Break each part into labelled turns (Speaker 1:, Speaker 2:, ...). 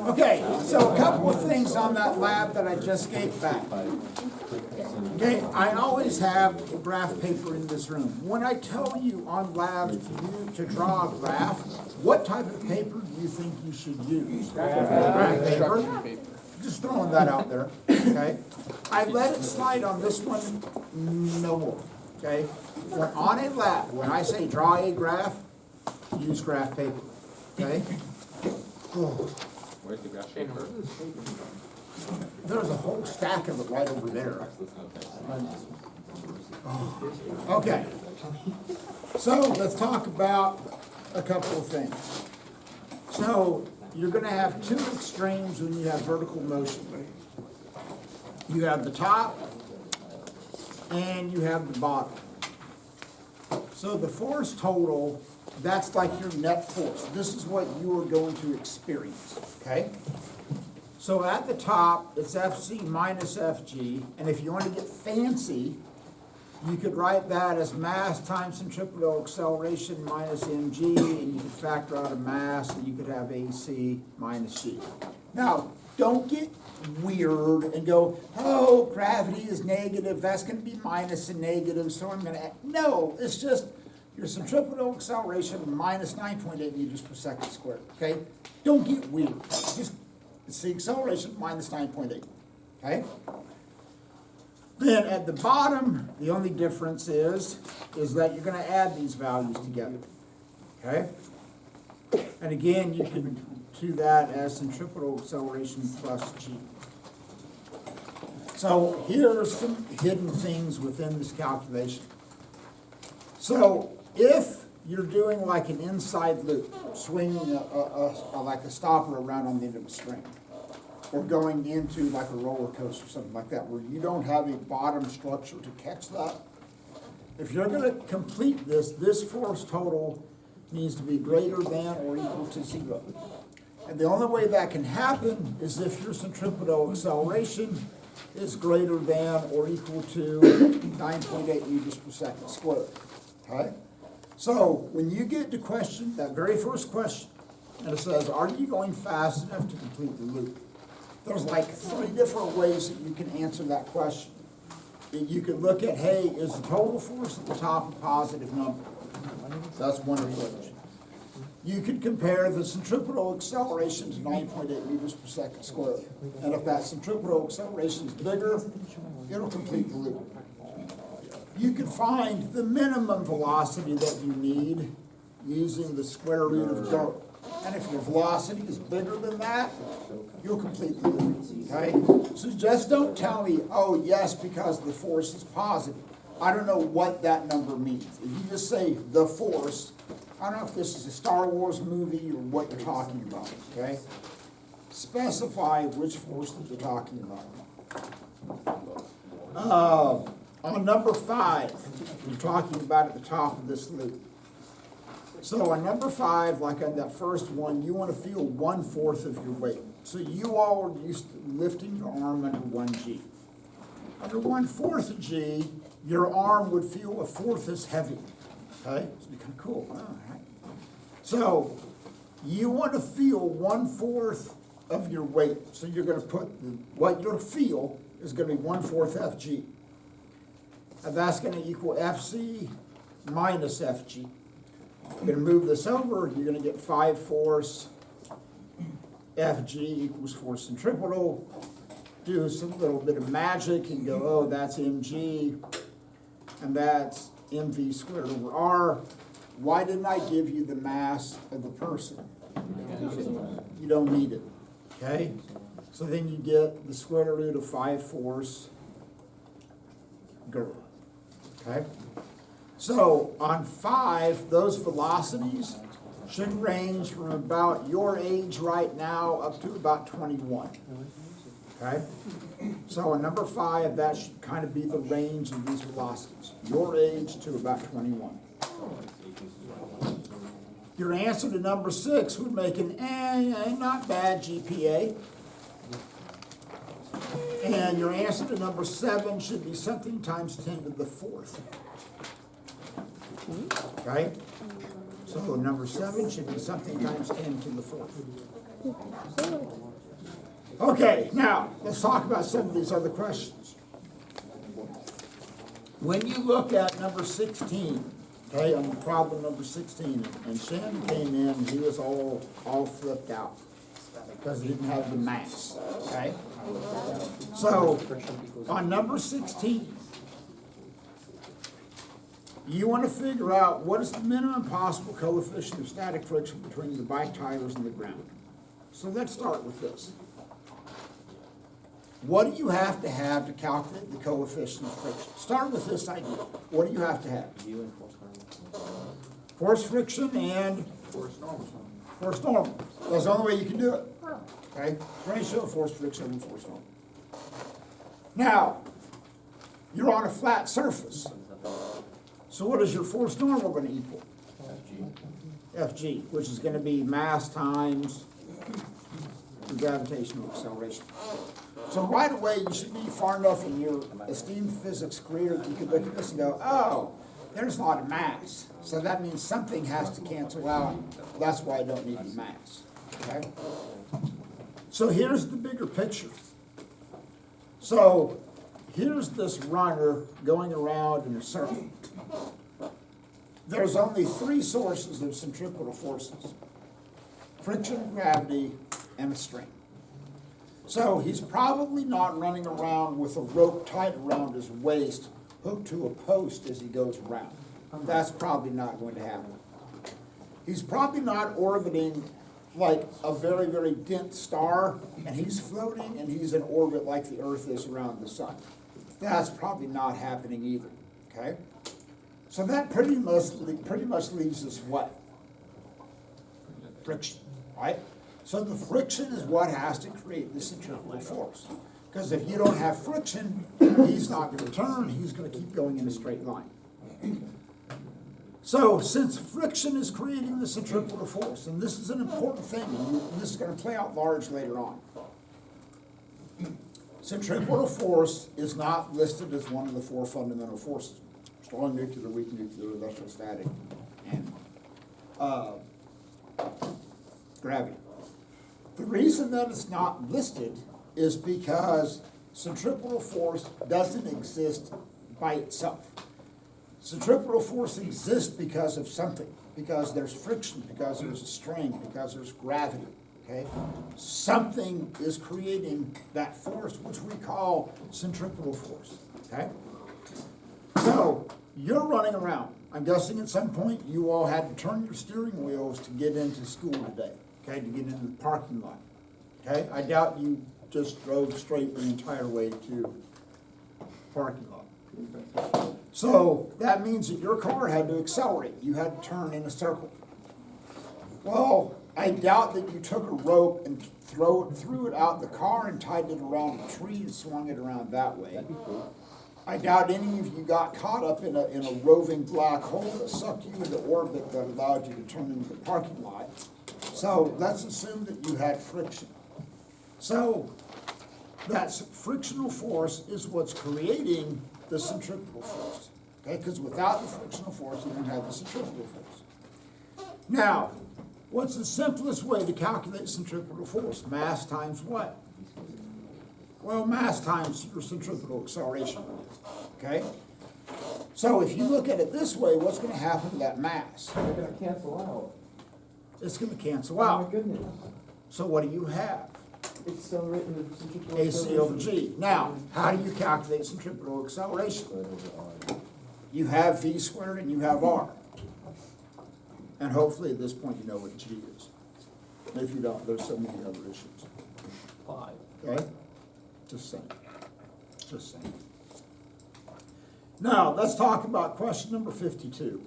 Speaker 1: Okay, so a couple of things on that lab that I just gave back. Okay, I always have a graph paper in this room. When I tell you on lab to draw a graph, what type of paper do you think you should use? Graph paper. Just throwing that out there, okay? I let it slide on this one, no more, okay? When on a lab, when I say draw a graph, use graph paper, okay?
Speaker 2: Where's the graph paper?
Speaker 1: There's a whole stack of it right over there. Okay, so let's talk about a couple of things. So you're going to have two extremes when you have vertical motion. You have the top and you have the bottom. So the force total, that's like your net force. This is what you are going to experience, okay? So at the top, it's FC minus FG, and if you want to get fancy, you could write that as mass times centripetal acceleration minus mg, and you could factor out a mass, and you could have AC minus g. Now, don't get weird and go, oh, gravity is negative, that's going to be minus and negative, so I'm going to add. No, it's just your centripetal acceleration minus 9.8 meters per second squared, okay? Don't get weird. Just it's the acceleration minus 9.8, okay? Then at the bottom, the only difference is that you're going to add these values together, okay? And again, you can do that as centripetal acceleration plus g. So here are some hidden things within this calculation. So if you're doing like an inside loop, swinging like a stopper around on the end of a string, or going into like a roller coaster or something like that, where you don't have a bottom structure to catch that, if you're going to complete this force total needs to be greater than or equal to 0. And the only way that can happen is if your centripetal acceleration is greater than or equal to 9.8 meters per second squared, okay? So when you get to question, that very first question, and it says, are you going fast enough to complete the loop? There's like 3 different ways that you can answer that question. You could look at, hey, is the total force at the top a positive number? That's one approach. You could compare the centripetal acceleration to 9.8 meters per second squared. And if that centripetal acceleration is bigger, it'll complete the loop. You can find the minimum velocity that you need using the square root of GOR. And if your velocity is bigger than that, you'll complete the loop, okay? So just don't tell me, oh, yes, because the force is positive. I don't know what that number means. If you just say the force, I don't know if this is a Star Wars movie or what you're talking about, okay? Specify which force that you're talking about. On number 5, you're talking about at the top of this loop. So on number 5, like on that first one, you want to feel 1/4 of your weight. So you all are used to lifting your arm under 1g. Under 1/4 of g, your arm would feel 1/4 as heavy. Okay, it's kind of cool. All right. So you want to feel 1/4 of your weight. So you're going to put what you'll feel is going to be 1/4 fg. And that's going to equal fc minus fg. You're going to move this over, you're going to get 5 force fg equals force centripetal. Do some little bit of magic and go, oh, that's mg, and that's mv squared over r. Why didn't I give you the mass of the person? You don't need it, okay? So then you get the square root of 5 force GOR, okay? So on 5, those velocities should range from about your age right now up to about 21. Okay? So on number 5, that should kind of be the range of these velocities. Your age to about 21. Your answer to number 6 would make an not bad GPA. And your answer to number 7 should be something times 10 to the 4th. Okay? So number 7 should be something times 10 to the 4th. Okay, now, let's talk about some of these other questions. When you look at number 16, okay, on problem number 16, and Shannon came in, he was all flipped out because he didn't have the mass, okay? So, on number 16, you want to figure out what is the minimum possible coefficient of static friction between the bike tires and the ground. So let's start with this. What do you have to calculate the coefficient of friction? Start with this idea. What do you have to have? Force friction and force normal. That's the only way you can do it. Okay? Ratio of force friction and force normal. Now, you're on a flat surface. So what is your force normal going to equal? Fg, which is going to be mass times the gravitational acceleration. So right away, you should be far enough in your esteemed physics career that you could look at this and go, oh, there's a lot of mass. So that means something has to cancel out. That's why I don't need the mass. Okay? So here's the bigger picture. So here's this runner going around in a circle. There's only three sources of centripetal forces: friction, gravity, and a string. So he's probably not running around with a rope tied around his waist, hooked to a post as he goes around. That's probably not going to happen. He's probably not orbiting like a very, very dense star, and he's floating and he's in orbit like the Earth is around the sun. That's probably not happening either, okay? So that pretty much leaves us what? Friction, right? So the friction is what has to create the centripetal force. Because if you don't have friction, he's not going to turn, he's going to keep going in a straight line. So since friction is creating the centripetal force, and this is an important thing, and this is going to play out large later on. Centripetal force is not listed as one of the four fundamental forces: strong nuclear, weak nuclear, electrostatic, and gravity. The reason that it's not listed is because centripetal force doesn't exist by itself. Centripetal force exists because of something, because there's friction, because there's a string, because there's gravity, okay? Something is creating that force, which we call centripetal force, okay? So, you're running around. I'm guessing at some point you all had to turn your steering wheels to get into school today, okay, to get into the parking lot, okay? I doubt you just drove straight the entire way to the parking lot. So that means that your car had to accelerate. You had to turn in a circle. Well, I doubt that you took a rope and threw it out the car and tied it around a tree and swung it around that way. I doubt any of you got caught up in a roving black hole that sucked you into orbit that allowed you to turn into the parking lot. So let's assume that you had friction. So that frictional force is what's creating the centripetal force, okay? Because without the frictional force, you don't have the centripetal force. Now, what's the simplest way to calculate centripetal force? Mass times what? Well, mass times your centripetal acceleration, okay? So if you look at it this way, what's going to happen to that mass?
Speaker 2: They're going to cancel out.
Speaker 1: It's going to cancel
Speaker 2: Oh
Speaker 1: out.
Speaker 2: my goodness.
Speaker 1: So what do you have?
Speaker 2: It's still written in centripetal
Speaker 1: AC over G. Now, how do you calculate centripetal acceleration? You have V squared and you have R. And hopefully at this point you know what G is. If you don't, there's so many other issues.
Speaker 2: 5.
Speaker 1: Okay? Just saying. Just saying. Now, let's talk about question number 52.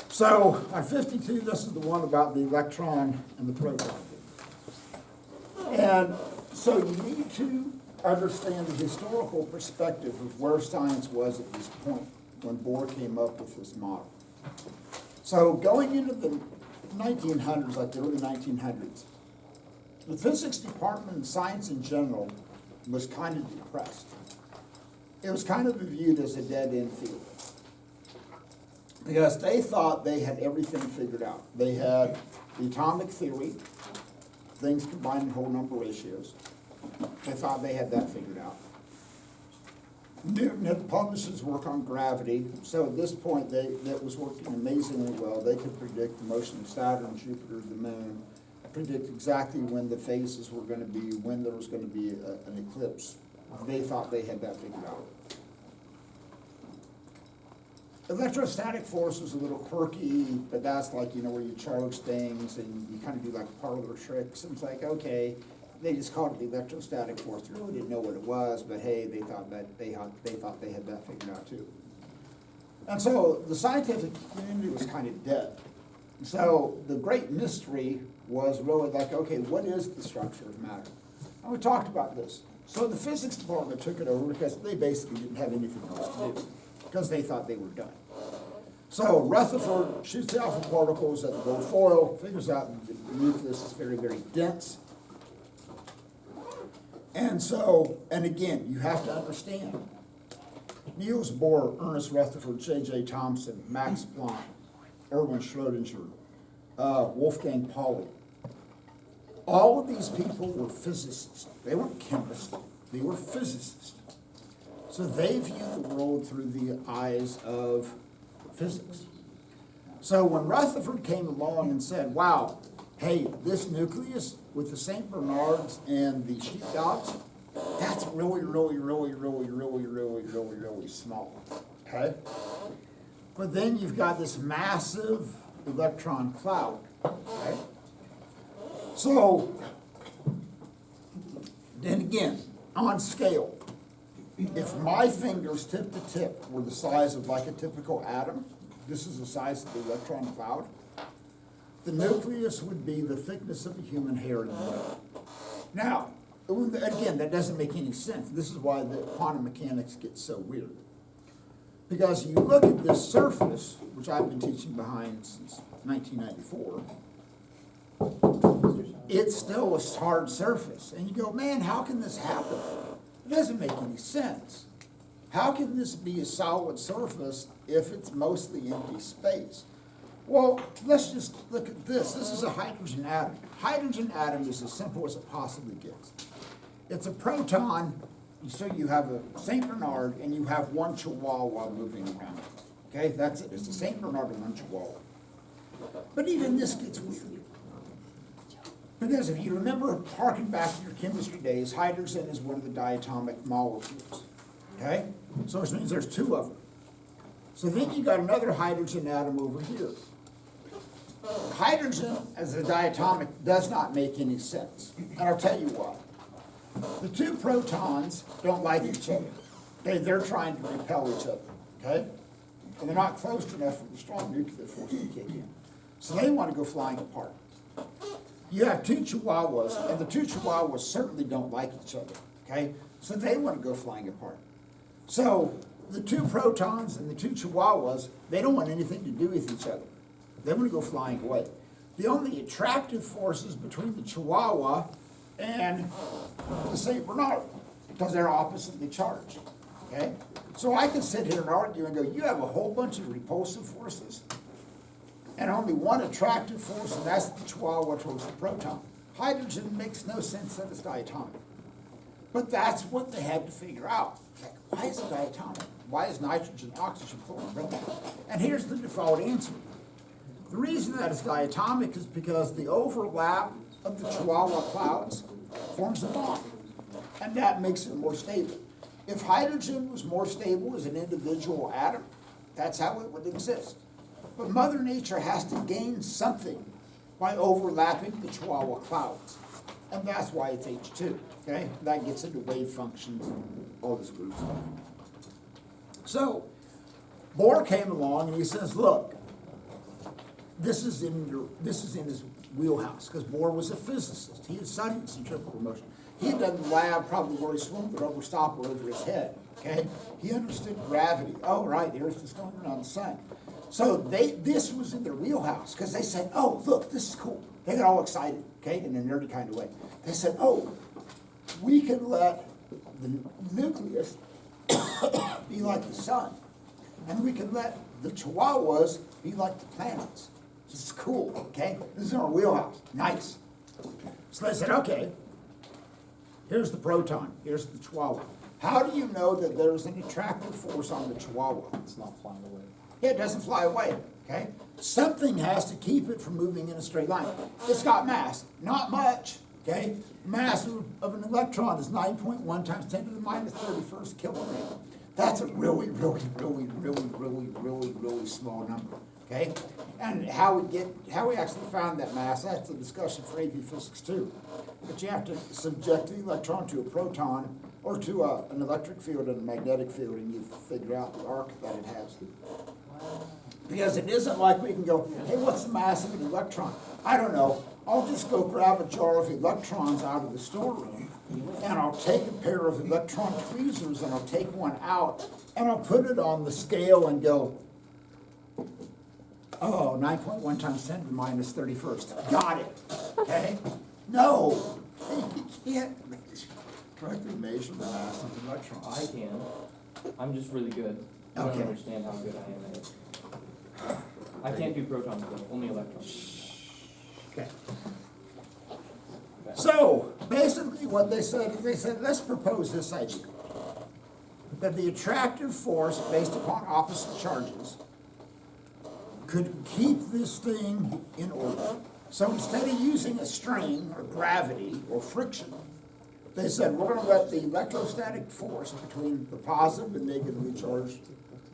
Speaker 1: So, on 52, this is the one about the electron and the proton. And so you need to understand the historical perspective of where science was at this point when Bohr came up with this model. So going into the 1900s, like the early 1900s, the physics department and science in general was kind of depressed. It was kind of viewed as a dead-end field, because they thought they had everything figured out. They had the atomic theory, things combined in whole number ratios. They thought they had that figured out. Newton had published his work on gravity, so at this point, that was working amazingly well. They could predict the motion of Saturn, Jupiter, the moon, predict exactly when the phases were gonna be, when there was gonna be an eclipse. They thought they had that figured out. Electrostatic force was a little quirky, but that's like, where you charge things and you kind of do like parlor tricks. And it's like, okay, they just called it the electrostatic force. They really didn't know what it was, but hey, they thought they thought they had that figured out too. And so the scientific community was kind of dead. So the great mystery was really like, okay, what is the structure of matter? And we talked about this. So the physics department took it over because they basically didn't have anything else to do, because they thought they were done. So Rutherford shoots the alpha particles at the gold foil, figures out the nucleus is very, very dense. And so, and again, you have to understand, Niels Bohr, Ernest Rutherford, J.J. Thomson, Max Planck, Erwin Schrödinger, Wolfgang Pauli, all of these people were physicists. They weren't chemists, they were physicists. So they viewed the world through the eyes of physics. So when Rutherford came along and said, wow, hey, this nucleus with the St. Bernards and the sheepdogs, that's really, really, really, really, really, really, really, really small, okay? But then you've got this massive electron cloud, okay? So, then again, on scale, if my fingers tip to tip were the size of like a typical atom, this is the size of the electron cloud, the nucleus would be the thickness of a human hair in the middle. Now, again, that doesn't make any sense. This is why the quantum mechanics get so weird. Because you look at this surface, which I've been teaching behind since 1994, it's still a hard surface. And you go, man, how can this happen? It doesn't make any sense. How can this be a solid surface if it's mostly empty space? Well, let's just look at this. This is a hydrogen atom. Hydrogen atom is as simple as it possibly gets. It's a proton, so you have a St. Bernard and you have one chihuahua moving around. Okay, that's it. It's a St. Bernard and one chihuahua. But even this gets weird. Because if you remember, harking back to your chemistry days, hydrogen is one of the diatomic molecules. Okay? So which means there's two of them. So then you got another hydrogen atom over here. Hydrogen as a diatomic does not make any sense. And I'll tell you why. The two protons don't like each other. They're trying to repel each other. Okay? And they're not close enough for the strong nuclear force to kick in. So they want to go flying apart. You have two chihuahuas, and the two chihuahuas certainly don't like each other, okay? So they want to go flying apart. So the two protons and the two chihuahuas, they don't want anything to do with each other. They want to go flying away. The only attractive forces between the chihuahua and the St. Bernard, because they're oppositely charged, okay? So I can sit here and argue and go, you have a whole bunch of repulsive forces, and only one attractive force, and that's the chihuahua towards the proton. Hydrogen makes no sense that it's diatomic. But that's what they had to figure out. Like, why is it diatomic? Why is nitrogen, oxygen, chlorine, bromine? And here's the default answer. The reason that it's diatomic is because the overlap of the chihuahua clouds forms a bond. And that makes it more stable. If hydrogen was more stable as an individual atom, that's how it would exist. But Mother Nature has to gain something by overlapping the chihuahua clouds. And that's why it's H2, okay? That gets into wave functions and all this weird stuff. So, Bohr came along and he says, look, this is in his wheelhouse, because Bohr was a physicist. He had studied centripetal motion. He had done the lab probably where he swung the rubber stopper over his head, okay? He understood gravity. Oh, right, the Earth is going around the sun. So this was in their wheelhouse, because they said, oh, look, this is cool. They got all excited, okay, in a nerdy kind of way. They said, oh, we can let the nucleus be like the sun, and we can let the chihuahuas be like the planets. This is cool, okay? This is in our wheelhouse. Nice. So they said, okay, here's the proton, here's the chihuahua. How do you know that there's an attractive force on the chihuahua?
Speaker 3: It's not flying away.
Speaker 1: Yeah, it doesn't fly away, okay? Something has to keep it from moving in a straight line. It's got mass, not much, okay? Mass of an electron is 9.1 times 10 to the minus 31st kilogram. That's a really, really, really, really, really, really, really small number, okay? And how we actually found that mass, that's a discussion for AP Physics too. But you have to subject the electron to a proton or to an electric field and a magnetic field, and you figure out the arc that it has. Because it isn't like we can go, hey, what's the mass of an electron? I don't know. I'll just go grab a jar of electrons out of the storeroom, and I'll take a pair of electron tweezers, and I'll take one out, and I'll put it on the scale and go, oh, 9.1 times 10 to the minus 31st. Got it. Okay? No. You can't correctly measure the mass of an electron.
Speaker 2: I can. I'm just really good. I don't
Speaker 1: Okay.
Speaker 2: understand how good I am at it. I can't do protons though, only electrons.
Speaker 1: Okay. So, basically what they said is they said, let's propose this idea. That the attractive force based upon opposite charges could keep this thing in order. So instead of using a strain or gravity or friction, they said, we're gonna let the electrostatic force between the positive and negatively charged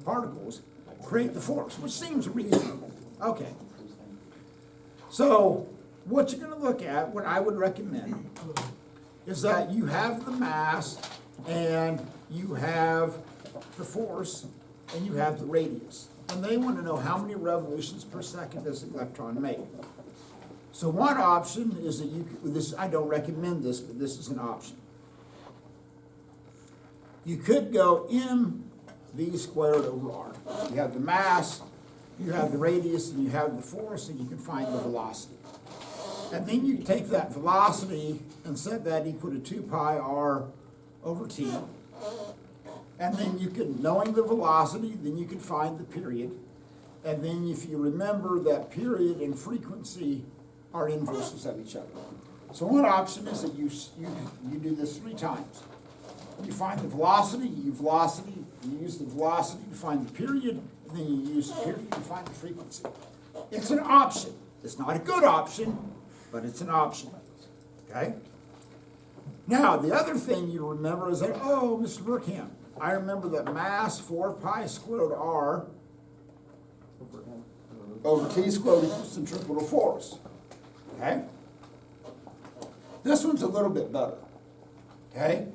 Speaker 1: particles create the force, which seems reasonable. Okay. So what you're gonna look at, what I would recommend, is that you have the mass and you have the force and you have the radius. And they want to know how many revolutions per second does an electron make. So one option is that you, this, I don't recommend this, but this is an option. You could go mv squared over r. You have the mass, you have the radius, and you have the force, and you can find the velocity. And then you take that velocity and set that equal to 2 pi r over t. And then you can, knowing the velocity, then you can find the period. And then if you remember that period and frequency are inverses of each other. So one option is that you do this 3 times. You find the velocity, you use the velocity to find the period, and then you use the period to find the frequency. It's an option. It's not a good option, but it's an option, okay? Now, the other thing you remember is that, oh, Mr. Burkham, I remember that mass 4 pi squared r over t squared equals centripetal force, okay? This one's a little bit better, okay?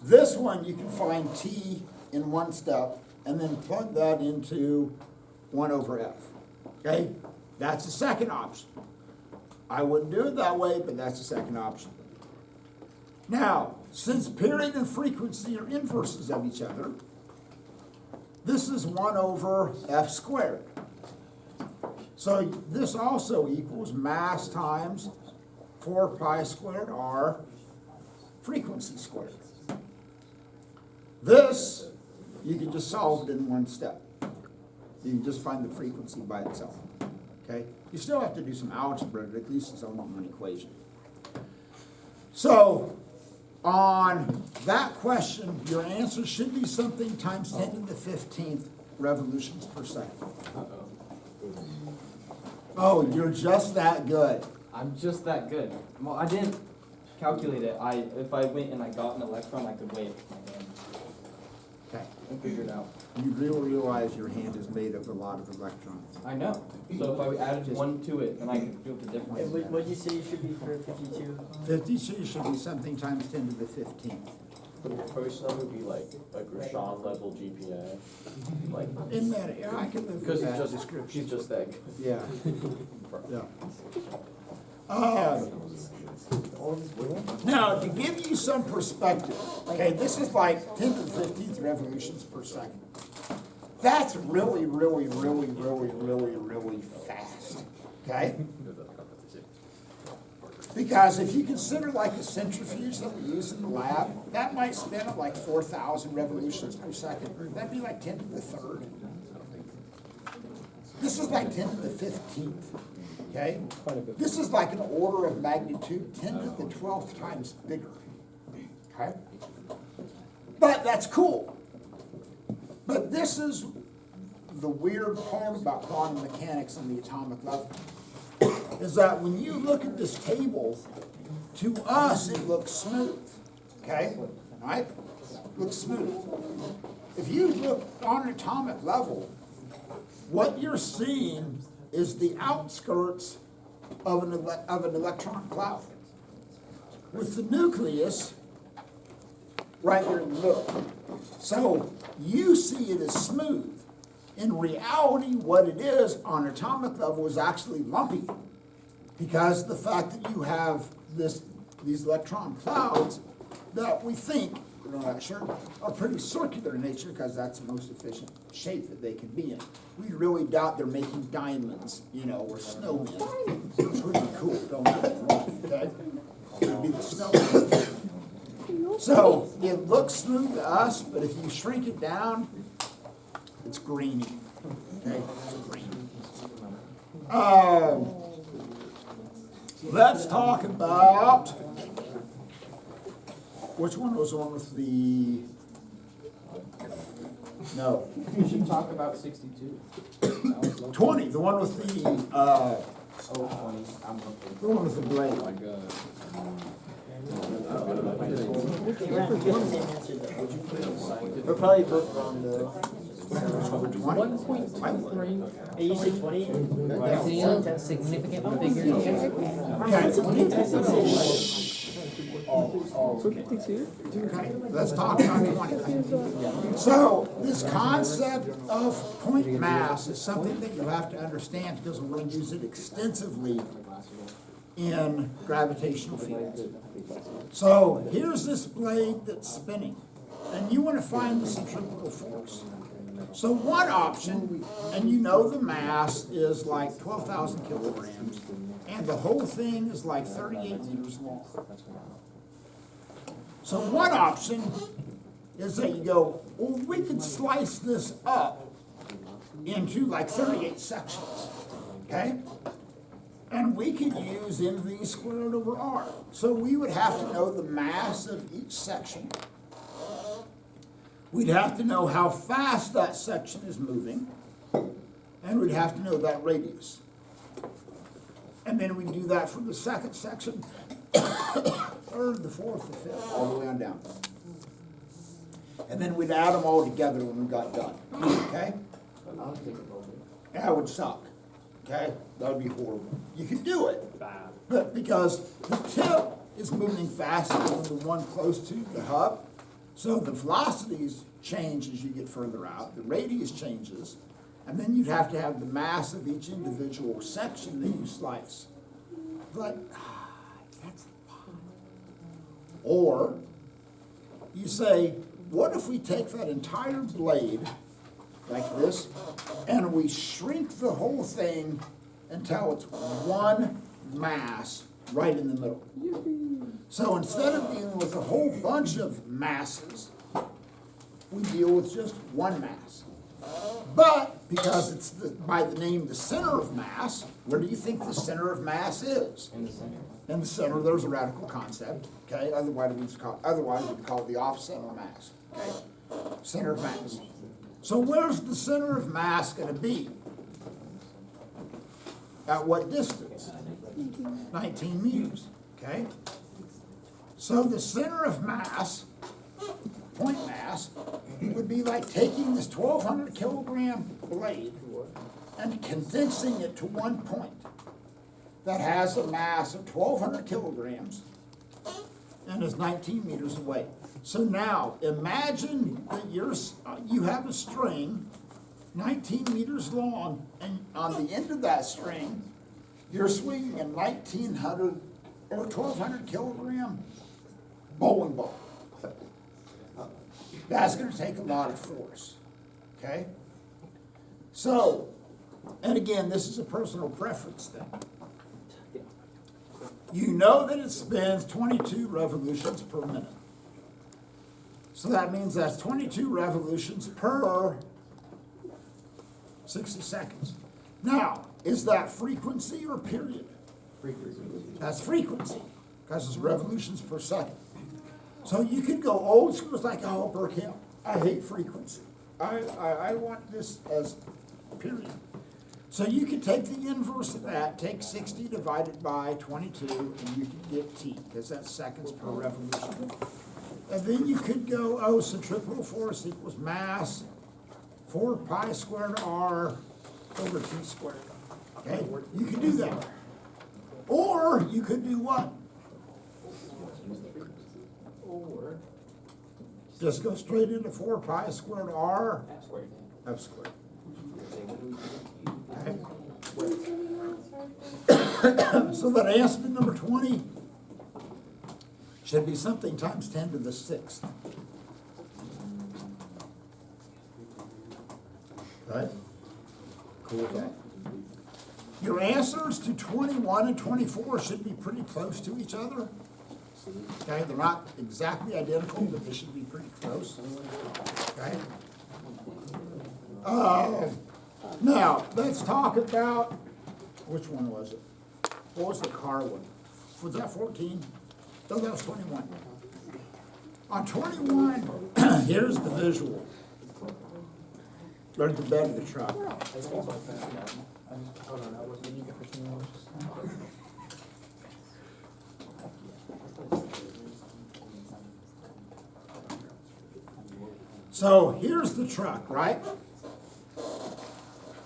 Speaker 1: This one, you can find t in one step and then plug that into 1 over f, okay? That's the second option. I wouldn't do it that way, but that's the second option. Now, since period and frequency are inverses of each other, this is 1 over f squared. So this also equals mass times 4 pi squared r frequency squared. This, you can just solve it in one step. You can just find the frequency by itself, okay? You still have to do some algebra, but at least it's only one equation. So, on that question, your answer should be something times 10 to the 15th revolutions per second. Oh, you're just that good.
Speaker 2: I'm just that good. Well, I didn't calculate it. If I went and I got an electron, I could weigh it with my hand
Speaker 1: Okay.
Speaker 2: and figure it out.
Speaker 1: You really realize your hand is made of a lot of electrons.
Speaker 2: I know. So if I added one to it, then I could feel the
Speaker 4: And
Speaker 2: difference.
Speaker 4: what'd you say you should be for 52?
Speaker 1: 52 should be something times 10 to the 15th.
Speaker 3: Would the first number be like Rashawn level GPA? Like,
Speaker 1: In that, yeah, I can live with
Speaker 3: because
Speaker 1: that
Speaker 3: he's
Speaker 1: description.
Speaker 3: just that good.
Speaker 1: Yeah, yeah. Now, to give you some perspective, okay, this is like 10 to the 15th revolutions per second. That's really, really, really, really, really, really fast, okay? Because if you consider like a centrifuge that we use in the lab, that might spin at like 4,000 revolutions per second. That'd be like 10 to the 3rd. This is like 10 to the 15th. okay? This is like an order of magnitude 10 to the 12th times bigger, okay? But that's cool. But this is the weird part about quantum mechanics and the atomic level, is that when you look at this table, to us it looks smooth, okay? Right? Looks smooth. If you look on an atomic level, what you're seeing is the outskirts of an electron cloud. With the nucleus right there in the middle. So you see it as smooth. In reality, what it is on atomic level is actually lumpy, because the fact that you have these electron clouds that we think, we're not sure, are pretty circular in nature, because that's the most efficient shape that they can be in. We really doubt they're making diamonds, you know, or snowmen. It's really cool, don't get me wrong, okay? It'd be the snowman. So it looks smooth to us, but if you shrink it down, it's greeny. Okay, it's green. Let's talk about, which one was the one with the, no,
Speaker 2: You should talk about 62.
Speaker 1: 20, the one with the,
Speaker 2: Oh, 20. I'm looking.
Speaker 1: the one with the blade.
Speaker 5: Oh my God.
Speaker 4: They ran the same answer though. We're probably both wrong though.
Speaker 1: 20?
Speaker 4: Hey, you said 20?
Speaker 6: See, significant figure here.
Speaker 1: Okay, let's talk about 20. So, this concept of point mass is something that you have to understand, because we're going to use it extensively in gravitational fields. So, here's this blade that's spinning, and you want to find the centripetal force. So one option, and you know the mass is like 12,000 kilograms, and the whole thing is like 38 meters long. So one option is that you go, well, we could slice this up into like 38 sections, okay? And we could use mv squared over r. So we would have to know the mass of each section. We'd have to know how fast that section is moving, and we'd have to know that radius. And then we'd do that for the second section, third, the fourth, the fifth, all the way on down. And then we'd add them all together when we got done, okay? That would suck, okay? That would be horrible. You could do it, but because the tip is moving faster than the one close to the hub, so the velocities change as you get further out, the radius changes, and then you'd have to have the mass of each individual section that you slice. But, that's or, you say, what if we take that entire blade, like this, and we shrink the whole thing until it's one mass right in the middle? So instead of dealing with a whole bunch of masses, we deal with just one mass. But because it's by the name the center of mass, where do you think the center of mass is?
Speaker 2: In the center.
Speaker 1: In the center, there's a radical concept, okay? Otherwise we'd call it the off-center of mass, okay? Center of mass. So where's the center of mass gonna be? At what distance? 19 meters, okay? So the center of mass, point mass, would be like taking this 1,200 kilogram blade and condensing it to one point that has a mass of 1,200 kilograms and is 19 meters away. So now imagine that you have a string 19 meters long, and on the end of that string, you're swinging a 1,900 or 1,200 kilogram bowling ball. That's going to take a lot of force, okay? So, and again, this is a personal preference thing. You know that it spins 22 revolutions per minute. So that means that's 22 revolutions per 60 seconds. Now, Is that frequency or period? That's frequency, because it's revolutions per second. So you could go old school, it's like, oh, Burkett, I hate frequency. I want this as period. So you could take the inverse of that, take 60 divided by 22, and you could get T, because that's seconds per revolution. And then you could go, oh, centripetal force equals mass, 4 pi squared r over T squared. Okay, you could do that. Or you could do what? Just go straight into 4 pi squared r f squared. Okay. So that answer to number 20 should be something times 10 to the 6th. Right? Cool with that? Your answers to 21 and 24 should be pretty close to each other. Okay, they're not exactly identical, but they should be pretty close. Okay? Now, let's talk about, which one was it? What was the car one? Was that 14? No, that was 21. On 21, here's the visual. Or the bed of the truck. So here's the truck, right?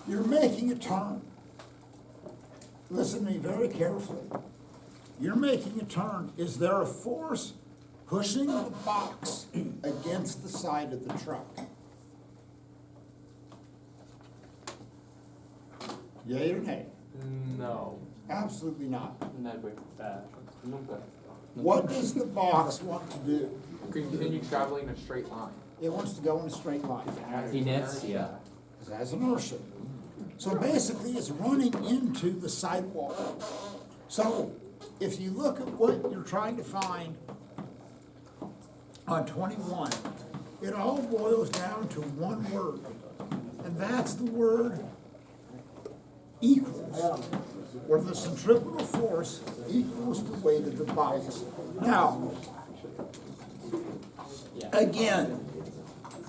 Speaker 1: You're making a turn. Listen to me very carefully. You're making a turn. Is there a force pushing the box against the side of the truck? Yay or nay?
Speaker 3: No.
Speaker 1: Absolutely not.
Speaker 3: Never. Nunca.
Speaker 1: What does the box want to do?
Speaker 3: Continue traveling in a straight line.
Speaker 1: It wants to go in a straight line.
Speaker 6: Inertia.
Speaker 1: It has inertia. So basically, it's running into the sidewalk. So if you look at what you're trying to find on 21, it all boils down to one word, and that's the word equals, where the centripetal force equals the weight of the box. Now, again,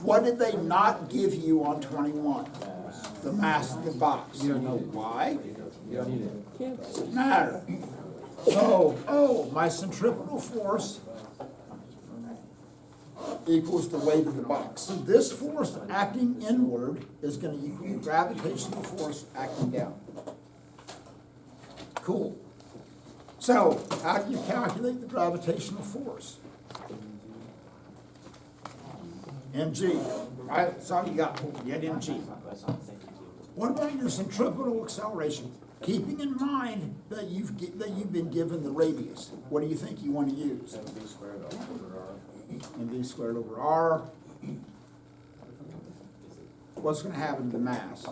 Speaker 1: what did they not give you on 21? The mass of the box. You don't know why?
Speaker 3: You don't need it.
Speaker 1: Doesn't matter. So, oh, my centripetal force equals the weight of the box. So this force acting inward is going to equal the gravitational force acting down. Cool. So, how do you calculate the gravitational force? mg, right? That's all you got. You had mg. What about your centripetal acceleration? Keeping in mind that you've been given the radius. What do you think you want to use?
Speaker 3: mv squared over r.
Speaker 1: mv squared over r. What's going to happen to the mass?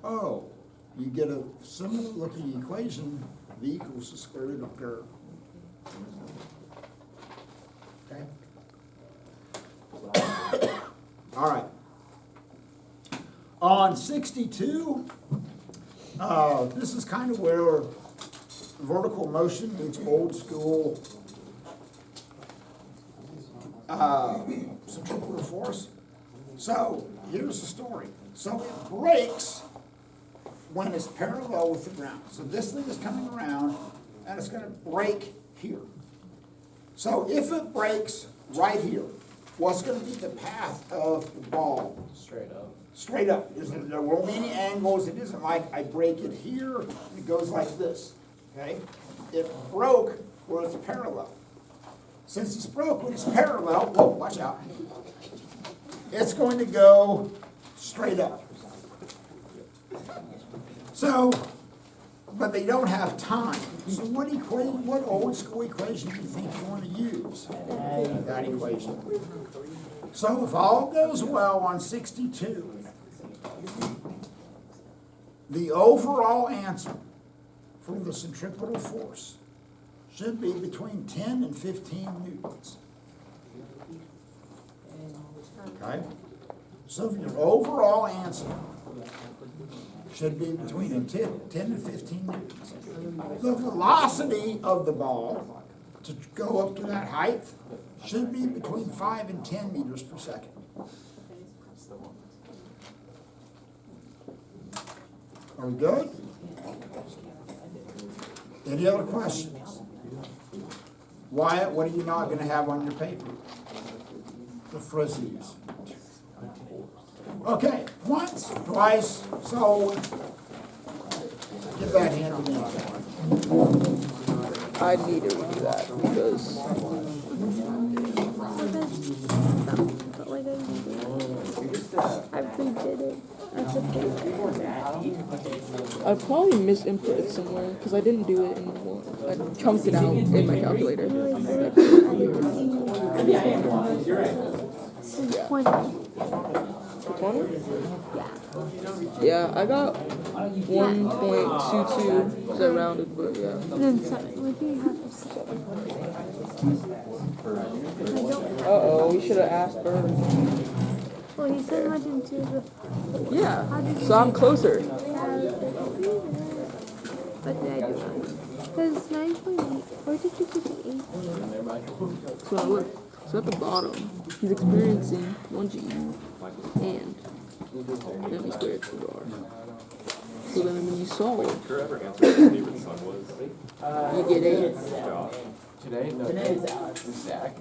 Speaker 1: Oh, you get a similar looking equation, v equals the square root of curve. Okay? All right. On 62, this is kind of where vertical motion meets old school centripetal force. So here's the story. So it breaks when it's parallel with the ground. So this thing is coming around and it's going to break here. So if it breaks right here, what's going to be the path of the ball?
Speaker 3: Straight up.
Speaker 1: Straight up. There won't be any angles. It isn't like I break it here and it goes like this. Okay? It broke where it's parallel. Since it's broke when it's parallel, whoa, watch out. It's going to go straight up. So, but they don't have time. So what old school equation do you think you want to use? That equation. So if all goes well on 62, the overall answer for the centripetal force should be between 10 and 15 newtons. Okay? So your overall answer should be between 10 to 15 newtons. The velocity of the ball to go up to that height should be between 5 and 10 meters per second. Are we good? Any other questions? Wyatt, what are you not gonna have on your paper? The frizzies. Okay, once, twice, so get that handed in.
Speaker 5: I need to redo that because
Speaker 7: But like I redid it.
Speaker 5: I probably misinput it somewhere because I didn't do it in one. I chunked it out in my calculator.
Speaker 7: Since 20.
Speaker 5: 20? Yeah, I got 1.22 because I rounded, but yeah.
Speaker 7: And then 7. What do you have for 7?
Speaker 5: Uh-oh, we should have asked Bert.
Speaker 7: Well, he said 102.
Speaker 5: Yeah, so I'm closer.
Speaker 7: What did I do wrong? Because 9.8. Where did you put the 8?
Speaker 5: So I look. So at the bottom, he's experiencing 1 G and then we squared 2R. So then when you solve, you get 8.
Speaker 3: Today? No.
Speaker 4: Today is Alex.
Speaker 3: Zach.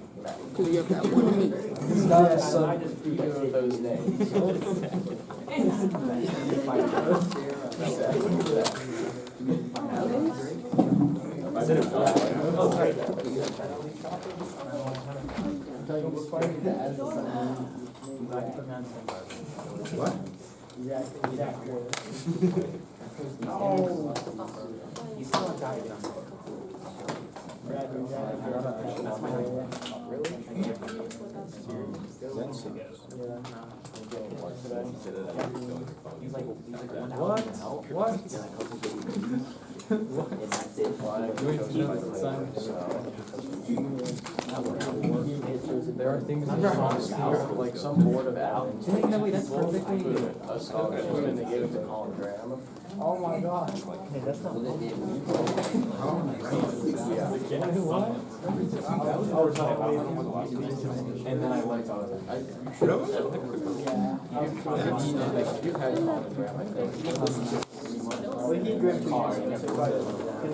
Speaker 5: Because you have that 1 and 8.
Speaker 3: It's not a son of either of those names.
Speaker 1: What?
Speaker 3: There are things in the like some board of Allen.
Speaker 2: No, wait, that's perfectly.
Speaker 3: A scholarship and they gave it to Colin Graham.
Speaker 4: Oh my god. Hey, that's not.
Speaker 3: And then I like, I was like, you should have. You've had Colin Graham, I think.
Speaker 4: Well, he Graham took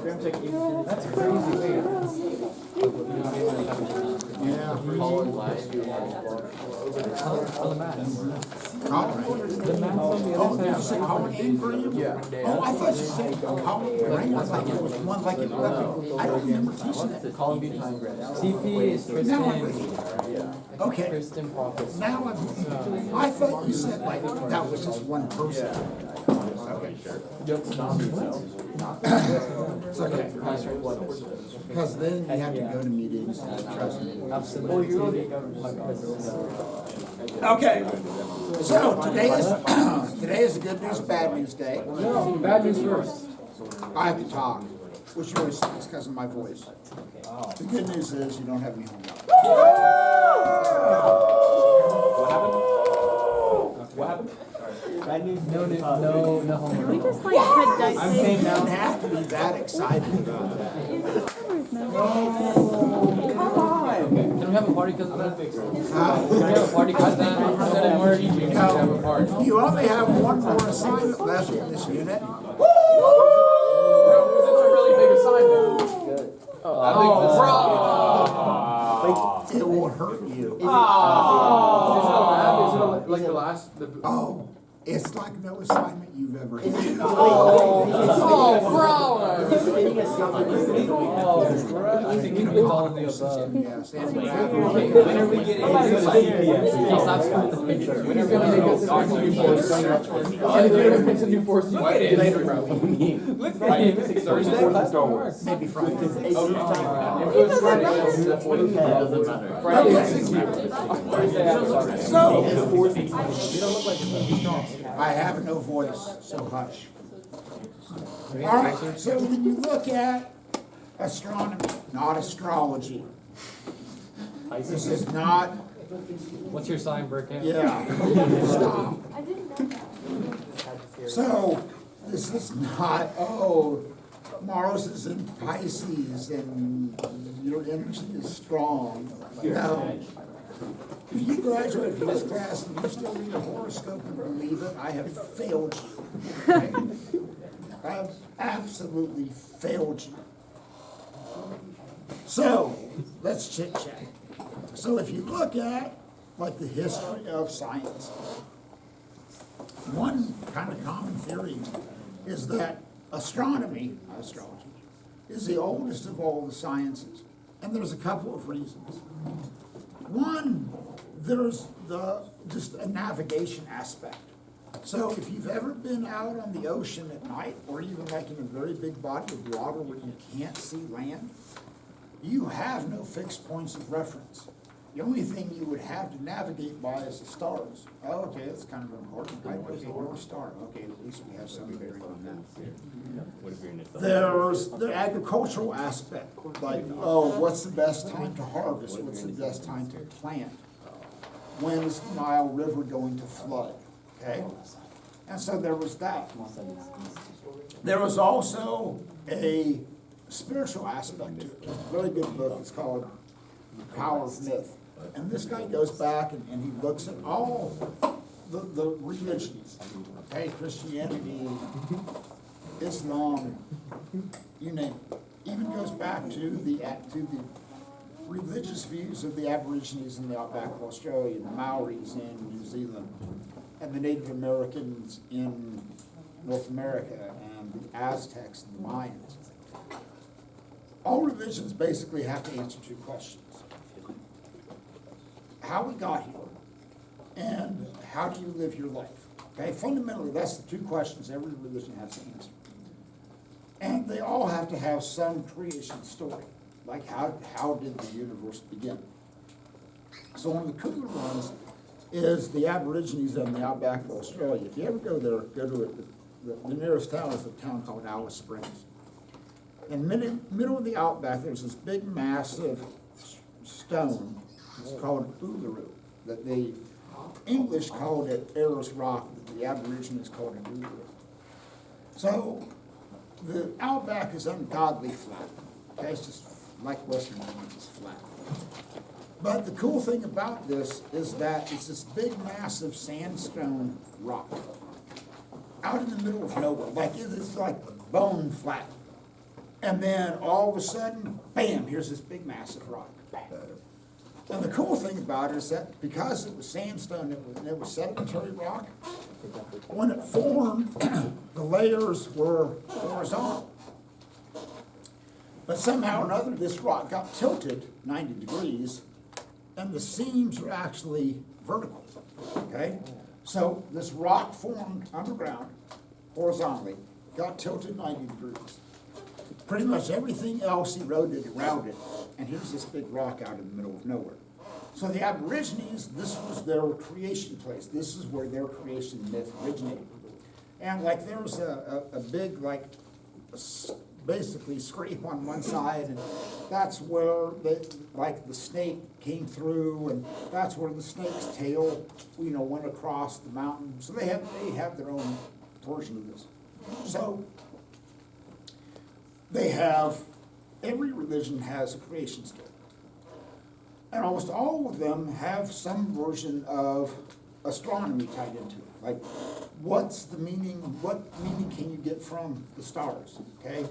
Speaker 4: Graham took 8.
Speaker 2: That's crazy.
Speaker 1: Yeah.
Speaker 3: Colin last year.
Speaker 2: On the math.
Speaker 1: Colin.
Speaker 2: The math on the
Speaker 1: Oh,
Speaker 2: other
Speaker 1: did you
Speaker 2: side.
Speaker 1: say Colin Ingram?
Speaker 3: Yeah.
Speaker 1: Oh, I thought you said Colin Graham, like it was one like it was. I don't remember teaching that.
Speaker 3: Colin behind Graham.
Speaker 2: CP is
Speaker 1: Now I'm
Speaker 2: Tristan.
Speaker 1: with you.
Speaker 3: Yeah.
Speaker 1: Okay,
Speaker 2: Tristan Profits.
Speaker 1: now I thought you said like that was just one person. Okay, sure.
Speaker 3: Yep.
Speaker 1: It's okay. Because then you have to go to meetings and trust me.
Speaker 4: Well, you're really
Speaker 1: Okay, so today is a good news, bad news day.
Speaker 2: No, bad news first.
Speaker 1: I have to talk, which you always think is because of my voice. The good news is you don't have any homework.
Speaker 3: What happened?
Speaker 4: Bad news.
Speaker 2: No
Speaker 7: Can we
Speaker 2: homework.
Speaker 7: just like put dice
Speaker 2: I'm
Speaker 7: in?
Speaker 2: paying
Speaker 1: You don't
Speaker 2: now.
Speaker 1: have to be that excited about that.
Speaker 2: Can we have a party because of that?
Speaker 1: Huh?
Speaker 2: Can we have a party because of that? That didn't work. We can have a party.
Speaker 1: You only have one more assignment left in this unit.
Speaker 3: It's a really big assignment.
Speaker 1: It will hurt you.
Speaker 3: Like the last,
Speaker 1: Oh, it's like no assignment you've ever had.
Speaker 4: He's spinning a secret.
Speaker 2: I think it's all of the above.
Speaker 1: Yes, and
Speaker 2: When are we getting into when are we gonna make a new force? Look at it. Later, bro. Look at him. It's Thursday.
Speaker 1: maybe Friday.
Speaker 3: if it was Friday, that's what it doesn't matter.
Speaker 1: So, I have no voice, so hush. All right, so when you look at astronomy, not astrology, this is not
Speaker 6: What's your sign, Burkett?
Speaker 1: Yeah. Stop.
Speaker 7: I didn't know that.
Speaker 1: So, this is not, oh, Mars is in Pisces and your energy is strong. No. If you graduate from this class and you still read a horoscope and believe it, I have failed you. Okay? I have absolutely failed you. So, let's chit chat. So if you look at like the history of science, one kind of common theory is that astrology, is the oldest of all the sciences. And there's a couple of reasons. One, there's just a navigation aspect. So if you've ever been out on the ocean at night, or even like in a very big body of water where you can't see land, you have no fixed points of reference. The only thing you would have to navigate by is the stars. Oh, okay, that's kind of important. Right? Okay, North Star. Okay, at least we have some bearing on that. There's the agricultural aspect, like, oh, what's the best time to harvest? What's the best time to plant? When is the Nile River going to flood? Okay? And so there was that. There was also a spiritual aspect to it. It's a very good book. It's called The Power of Myth. And this guy goes back and he looks at all the religions. Okay, Christianity, Islam, you name it. Even goes back to the religious views of the Aborigines in the outback of Australia, the Maoris in New Zealand, and the Native Americans in North America, and the Aztecs and the Mayans. All religions basically have to answer two questions. How we got here, and how do you live your life? Okay, fundamentally, that's the two questions every religion has to answer. And they all have to have some creation story, like how did the universe begin? So one of the cooler ones is the Aborigines in the outback of Australia. If you ever go there, go to it. The nearest town is a town called Alice Springs. In the middle of the outback, there's this big, massive stone. It's called Uluru. That the English called it Ayers Rock, but the Aborigines called it Uluru. So the outback is ungodly flat. Okay, it's just like Western Ones, it's flat. But the cool thing about this is that it's this big, massive sandstone rock out in the middle of nowhere. Like it's like bone flat. And then all of a sudden, bam, here's this big, massive rock. Bam. And the cool thing about it is that because it was sandstone, it was sedimentary rock, when it formed, the layers were horizontal. But somehow or another, this rock got tilted 90 degrees, and the seams are actually vertical, okay? So this rock formed underground, horizontally, got tilted 90 degrees. Pretty much everything else eroded around it, and here's this big rock out in the middle of nowhere. So the Aborigines, this was their creation place. This is where their creation myth originated. And like there was a big, like, basically scrape on one side, and that's where the snake came through, and that's where the snake's tail, went across the mountain. So they have their own version of this. So every religion has a creation story. And almost all of them have some version of astronomy tied into it. Like, what's the meaning, what meaning can you get from the stars, okay?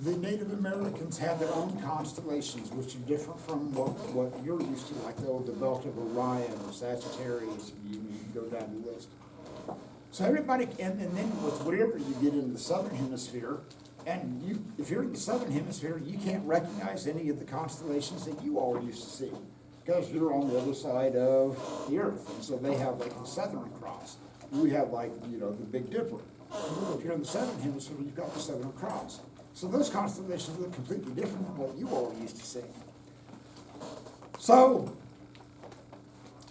Speaker 1: The Native Americans have their own constellations, which are different from what you're used to, like the Belt of Orion or Sagittarius, you can go down the list. So everybody, and then what's weird, you get into the southern hemisphere, and if you're in the southern hemisphere, you can't recognize any of the constellations that you all used to see, because you're on the other side of the earth. And so they have like the Southern Cross. We have like, the Big Dipper. If you're in the southern hemisphere, you've got the Southern Cross. So those constellations look completely different than what you all used to see. So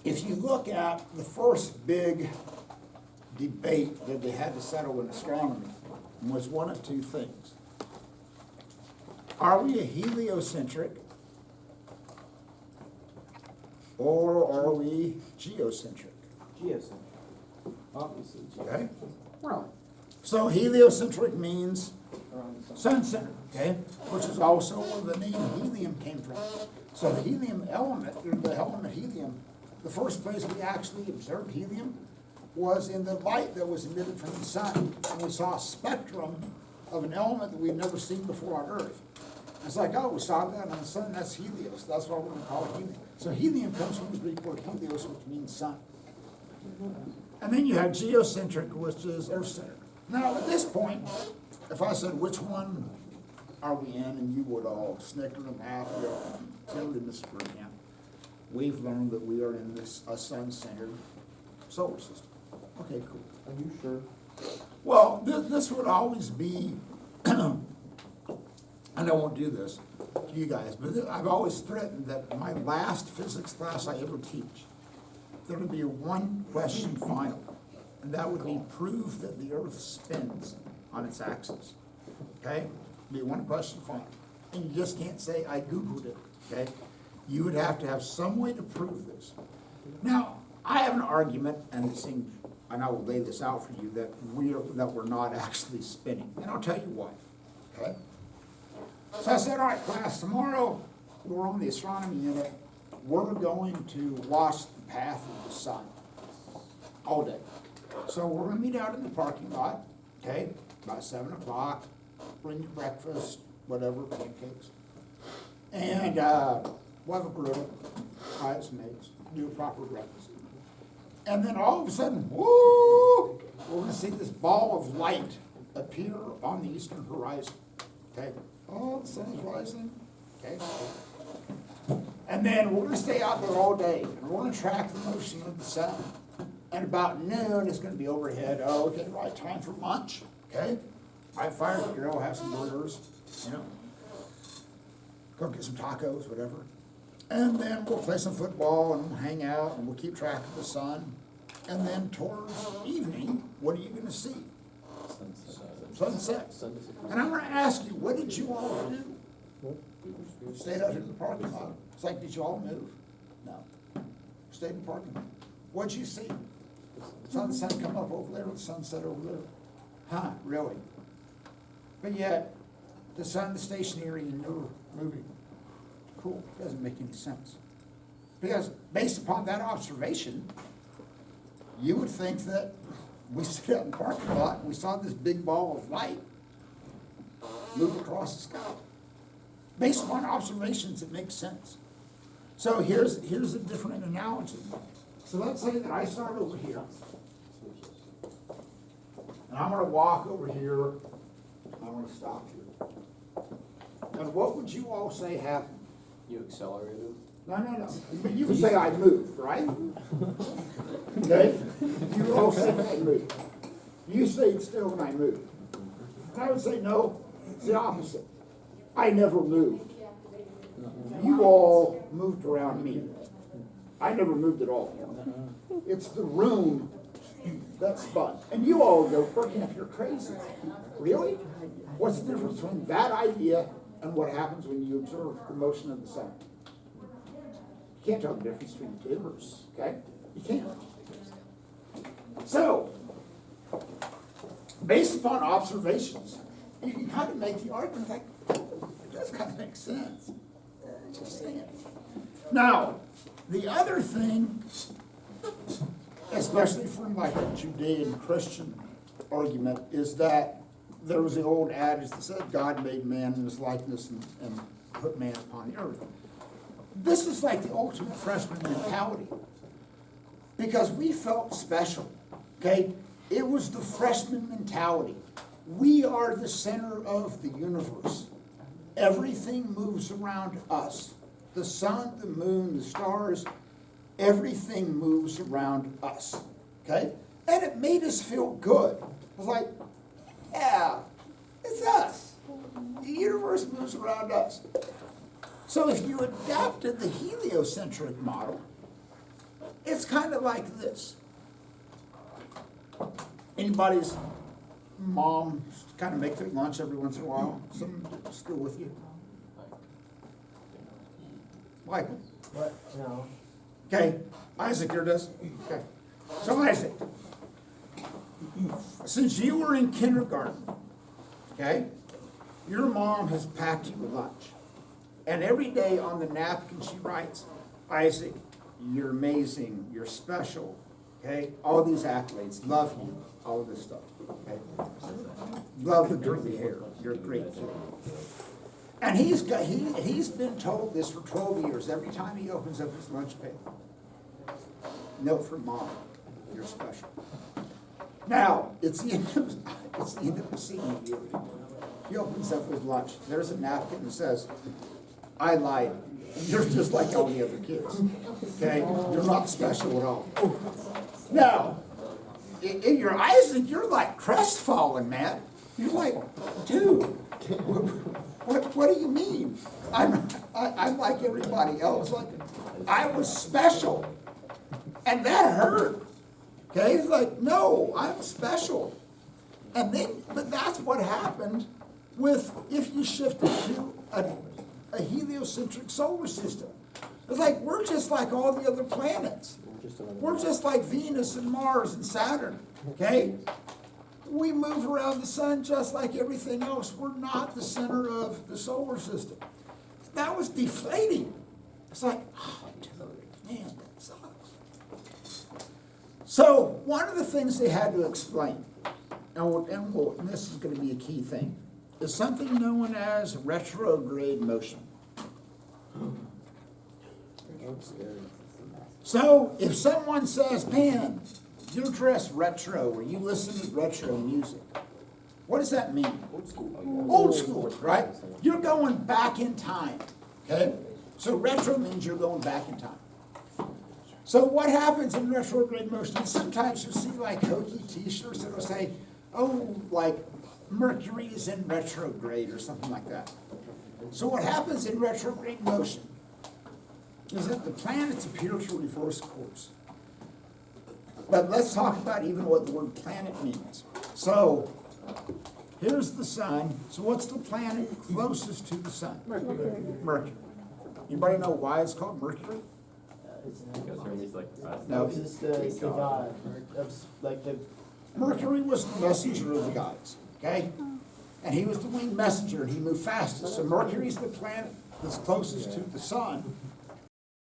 Speaker 1: if you look at the first big debate that they had to settle in astronomy, was one of two things. Are we a heliocentric or are we geocentric?
Speaker 4: Geocentric.
Speaker 2: Obviously,
Speaker 1: Okay?
Speaker 2: Wrong.
Speaker 1: So heliocentric means
Speaker 2: Around the sun.
Speaker 1: sun-centered, okay? Which is also where the name helium came from. So the helium element, or the element helium, the first place we actually observed helium was in the light that was emitted from the sun. And we saw a spectrum of an element that we'd never seen before on Earth. It's like, oh, we saw that on the sun, that's helios. That's why we're gonna call it helium. So helium comes from the Greek word helios, which means sun. And then you have geocentric, which is earth-centered. Now, at this point, if I said, which one are we in, and you would all snicker and laugh, you know, clearly Mr. Graham, we've learned that we are in this, a sun-centered solar system. Okay, cool.
Speaker 3: Are you sure?
Speaker 1: Well, this would always be, and I won't do this to you guys, but I've always threatened that my last physics class I ever teach, there would be a one-question final, and that would be prove that the Earth spins on its axis. Okay? Be one question final. And you just can't say, I Googled it, okay? You would have to have some way to prove this. Now, I have an argument, and I will lay this out for you, that we're not actually spinning. And I'll tell you why, okay? So I said, all right, class, tomorrow we're on the astronomy unit. We're going to watch the path of the sun all day. So we're gonna meet out in the parking lot, okay, about 7 o'clock, bring your breakfast, whatever, pancakes. And we'll have a grill, fry some eggs, do a proper breakfast. And then all of a sudden, whoo, we're gonna see this ball of light appear on the eastern horizon, okay? Oh, the sun is rising, okay? And then we're gonna stay out there all day, and we're gonna track the motion of the sun. And about noon, it's gonna be overhead. Oh, okay, right, time for lunch, okay? I fire the grill, have some burgers, you know, go get some tacos, whatever. And then we'll play some football and we'll hang out and we'll keep track of the sun. And then towards evening, what are you gonna see? Sunset. And I'm gonna ask you, what did you all do? Stayed out here in the parking lot. It's like, did you all move? No. Stayed in the parking lot. What'd you see? Sunset come up over there, the sunset over there. Huh, really? But yet, the sun is stationary and you're moving. Cool, doesn't make any sense. Because based upon that observation, you would think that we sit out in the parking lot and we saw this big ball of light move across the sky. Based upon observations, it makes sense. So here's a different analogy. So let's say that I start over here. And I'm gonna walk over here. I'm gonna stop here. And what would you all say happened?
Speaker 3: You accelerated?
Speaker 1: No. But you would say I moved, right? Okay? You all say I moved. You stayed still when I moved. And I would say, no, it's the opposite. I never moved. You all moved around me. I never moved at all. It's the room that spun. And you all go, Berkamp, you're crazy. Really? What's the difference between that idea and what happens when you observe the motion of the sun? You can't tell the difference between the two, okay? You can't. So, based upon observations, you can kind of make the argument like, it does kind of make sense. Just saying. Now, the other thing, especially from like a Judean Christian argument, is that there was the old adage that said God made man in his likeness and put man upon the earth. This is like the ultimate freshman mentality. Because we felt special, okay? It was the freshman mentality. We are the center of the universe. Everything moves around us. The sun, the moon, the stars, everything moves around us, okay? And it made us feel good. It was like, yeah, it's us. The universe moves around us. So if you adapted the heliocentric model, it's kind of like this. Anybody's mom kind of make their lunch every once in a while? Someone at school with you? Michael?
Speaker 4: What? No.
Speaker 1: Okay, Isaac, here it is. Okay. So Isaac, since you were in kindergarten, okay, your mom has packed you a lunch. And every day on the napkin she writes, Isaac, you're amazing, you're special, okay? All these accolades, love you, all of this stuff, okay? Love the curly hair, you're a great kid. And he's been told this for 12 years, every time he opens up his lunch paper. Note from mom, you're special. Now, it's the end of the senior year. He opens up his lunch, there's a napkin that says, I lied, you're just like all the other kids, okay? You're not special at all. Now, in your Isaac, you're like crestfallen, man. You're like, dude, what do you mean? I'm like everybody else, like, I was special, and that hurt, okay? It's like, no, I'm special. And then, but that's what happened with, if you shifted to a heliocentric solar system. It's like, we're just like all the other planets. We're just like Venus and Mars and Saturn, okay? We move around the sun just like everything else. We're not the center of the solar system. That was deflating. It's like, oh, dude, man, that sucks. So one of the things they had to explain, and this is going to be a key thing, is something known as retrograde motion. So if someone says, man, you're dressed retro, or you listen to retro music, what does that mean? Old school, right? You're going back in time, okay? So retro means you're going back in time. So what happens in retrograde motion? Sometimes you see like hokey t-shirts that'll say, oh, like Mercury is in retrograde or something like that. So what happens in retrograde motion is that the planets appear to reverse course. But let's talk about even what the word planet means. So here's the sun. So what's the planet closest to the sun? Mercury. Anybody know why it's called Mercury? No.
Speaker 4: It's the god, like the.
Speaker 1: Mercury was the messenger of the gods, okay? And he was the winged messenger, and he moved fastest. So Mercury's the planet that's closest to the sun.